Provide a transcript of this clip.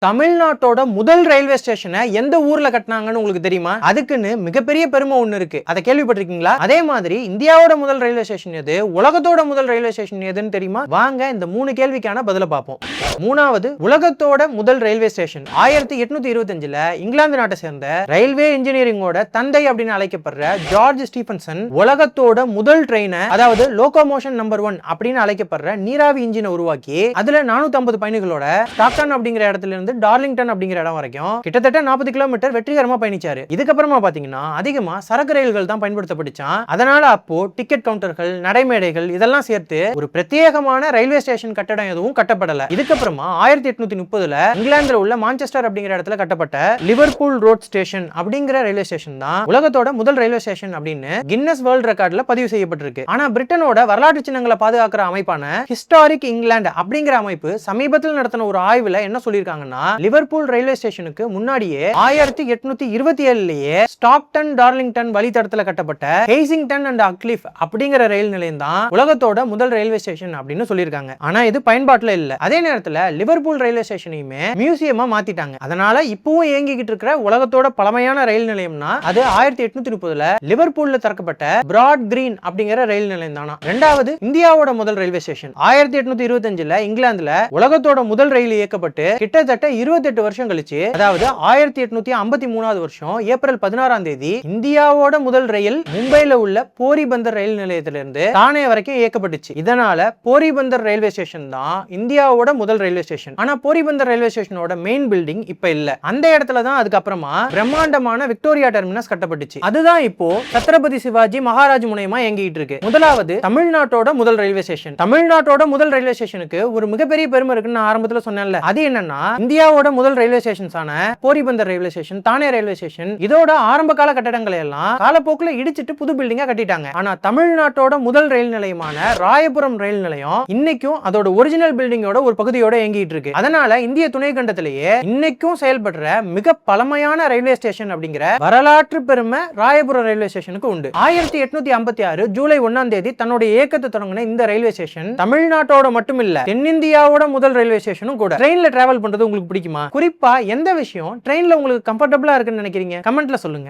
தமிழ்நாட்டோட முதல் ரயில்வே ஸ்டேஷனை எந்த ஊர்ல கட்டினாங்கன்னு உங்களுக்கு தெரியுமா? அதுக்குன்னு மிகப்பெரிய பெருமை ஒண்ணு இருக்கு. அதை கேள்விப்பட்டிருக்கீங்களா? அதே மாதிரி இந்தியாவோட முதல் ரயில்வே ஸ்டேஷன் எது, உலகத்தோட முதல் ரயில்வே ஸ்டேஷன் எதுன்னு தெரியுமா? வாங்க இந்த 3 கேள்விக்கான பதில பார்ப்போம். மூணாவது, உலகத்தோட முதல் ரயில்வே ஸ்டேஷன் 1825ல இங்கிலாந்து நாட்டை சேர்ந்த ரயில்வே இன்ஜினியரிங்கோட தந்தை அப்படின்னு அழைக்கப்படுற ஜார்ஜ் ஸ்டீபன்சன் உலகத்தோட முதல் ட்ரெயினை, அதாவது லோகோமோஷன் நம்பர் 1 அப்படின்னு அழைக்கப்படுற நீராவி இன்ஜினை உருவாக்கி அதுல 450 பயணிகளோட ஸ்டாக்டன் அப்படிங்கிற இடத்துல இருந்து டார்லிங்டன் அப்படிங்கிற இடம் வரைக்கும் கிட்டத்தட்ட 40 கிலோமீட்டர் வெற்றிகரமா பயணிச்சாரு. இதுக்கப்புறமா பாத்தீங்கன்னா அதிகமா சரக்கு ரயில்கள் தான் பயன்படுத்தப்பட்டுச்சான். அதனால அப்போ டிக்கெட் கவுண்டர்கள், நடைமேடைகள் இதெல்லாம் சேர்த்து ஒரு பிரத்யேகமான ரயில்வே ஸ்டேஷன் கட்டடம் எதுவும் கட்டப்படல. இதுக்கப்புறமா 1830ல இங்கிலாந்துல உள்ள மான்செஸ்டர் அப்படிங்கிற இடத்துல கட்டப்பட்ட லிவர்பூல் ரோட் ஸ்டேஷன் அப்படிங்கிற ரயில்வே ஸ்டேஷன் தான் உலகத்தோட முதல் ரயில்வே ஸ்டேஷன் அப்படின்னு கின்னஸ் வேர்ல்ட் ரெக்கார்ட்ல பதிவு செய்யப்பட்டிருக்கு. ஆனா பிரிட்டனோட வரலாற்று சின்னங்களை பாதுகாக்கிற அமைப்பான ஹிஸ்டாரிக் இங்கிலாந்து அப்படிங்கிற அமைப்பு சமீபத்தில் நடத்தின ஒரு ஆய்வுல என்ன சொல்லிருக்காங்கன்னா, லிவர்பூல் ரயில்வே ஸ்டேஷனுக்கு முன்னாடியே 1827லயே ஸ்டாக்டன் டார்லிங்டன் வழித்தடத்துல கட்டப்பட்ட ஹேசிங்டன் அண்ட் அக்லிஃப் அப்படிங்கிற ரயில் நிலையம் தான் உலகத்தோட முதல் ரயில்வே ஸ்டேஷன் அப்படின்னு சொல்லியிருக்காங்க. ஆனா இது பயன்பாட்டுல இல்ல. அதே நேரத்துல லிவர்பூல் ரயில்வே ஸ்டேஷனையுமே மியூசியமா மாத்திட்டாங்க. அதனால இப்பவும் இயங்கிக்கிட்டு இருக்கிற உலகத்தோட பழமையான ரயில் நிலையம்னா அது 1830ல லிவர்பூல்ல திறக்கப்பட்ட பிராட் கிரீன் அப்படிங்கிற ரயில் நிலையம் தானா. ரெண்டாவது, இந்தியாவோட முதல் ரயில்வே ஸ்டேஷன் 1825ல இங்கிலாந்துல உலகத்தோட முதல் ரயில் இயக்கப்பட்டு கிட்டத்தட்ட 28 வருஷம் கழிச்சு, அதாவது 1853வது வருஷம் ஏப்ரல் 16ஆம் தேதி இந்தியாவோட முதல் ரயில் மும்பைல உள்ள போரிபந்தர் ரயில் நிலையத்திலிருந்து தானே வரைக்கும் இயக்கப்பட்டுச்சு. இதனால போரிபந்தர் ரயில்வே ஸ்டேஷன் தான் இந்தியாவோட முதல் ரயில்வே ஸ்டேஷன். ஆனா போரிபந்தர் ரயில்வே ஸ்டேஷனோட மெயின் பில்டிங் இப்ப இல்ல. அந்த இடத்துல தான் அதுக்கப்புறமா பிரம்மாண்டமான விக்டோரியா டெர்மினஸ் கட்டப்பட்டுச்சு. அதுதான் இப்போ சத்ரபதி சிவாஜி மகாராஜ் முனையமா இயங்கிட்டு இருக்கு. முதலாவது, தமிழ்நாட்டோட முதல் ரயில்வே ஸ்டேஷன். தமிழ்நாட்டோட முதல் ரயில்வே ஸ்டேஷனுக்கு ஒரு மிகப்பெரிய பெருமை இருக்குன்னு நான் ஆரம்பத்துல சொன்னேன்ல. அது என்னன்னா, இந்தியாவோட முதல் ரயில்வே ஸ்டேஷன்ஸான போரிபந்தர் ரயில்வே ஸ்டேஷன், தானே ரயில்வே ஸ்டேஷன் இதோட ஆரம்ப கால கட்டடங்களை எல்லாம் காலப்போக்குல இடிச்சிட்டு புது பில்டிங்கா கட்டிட்டாங்க. ஆனா தமிழ்நாட்டோட முதல் ரயில் நிலையமான ராயபுரம் ரயில் நிலையம் இன்னைக்கும் அதோட ஒரிஜினல் பில்டிங்கோட ஒரு பகுதியோட இயங்கிட்டு இருக்கு. அதனால இந்திய துணை கண்டத்திலேயே இன்னைக்கும் செயல்படுற மிக பழமையான ரயில்வே ஸ்டேஷன் அப்படிங்கிற வரலாற்று பெருமை ராயபுரம் ரயில்வே ஸ்டேஷனுக்கு உண்டு. 1856 ஜூலை 1ஆம் தேதி தன்னுடைய இயக்கத்தை தொடங்கின இந்த ரயில்வே ஸ்டேஷன் தமிழ்நாட்டோட மட்டும் இல்ல, தென்னிந்தியாவோட முதல் ரயில்வே ஸ்டேஷனும் கூட. ட்ரெயின்ல டிராவல் பண்றது உங்களுக்கு பிடிக்குமா? குறிப்பா எந்த விஷயம் ட்ரெயின்ல உங்களுக்கு கம்ஃபர்டபிளா இருக்குன்னு நினைக்கிறீங்க? கமெண்ட்ல சொல்லுங்க.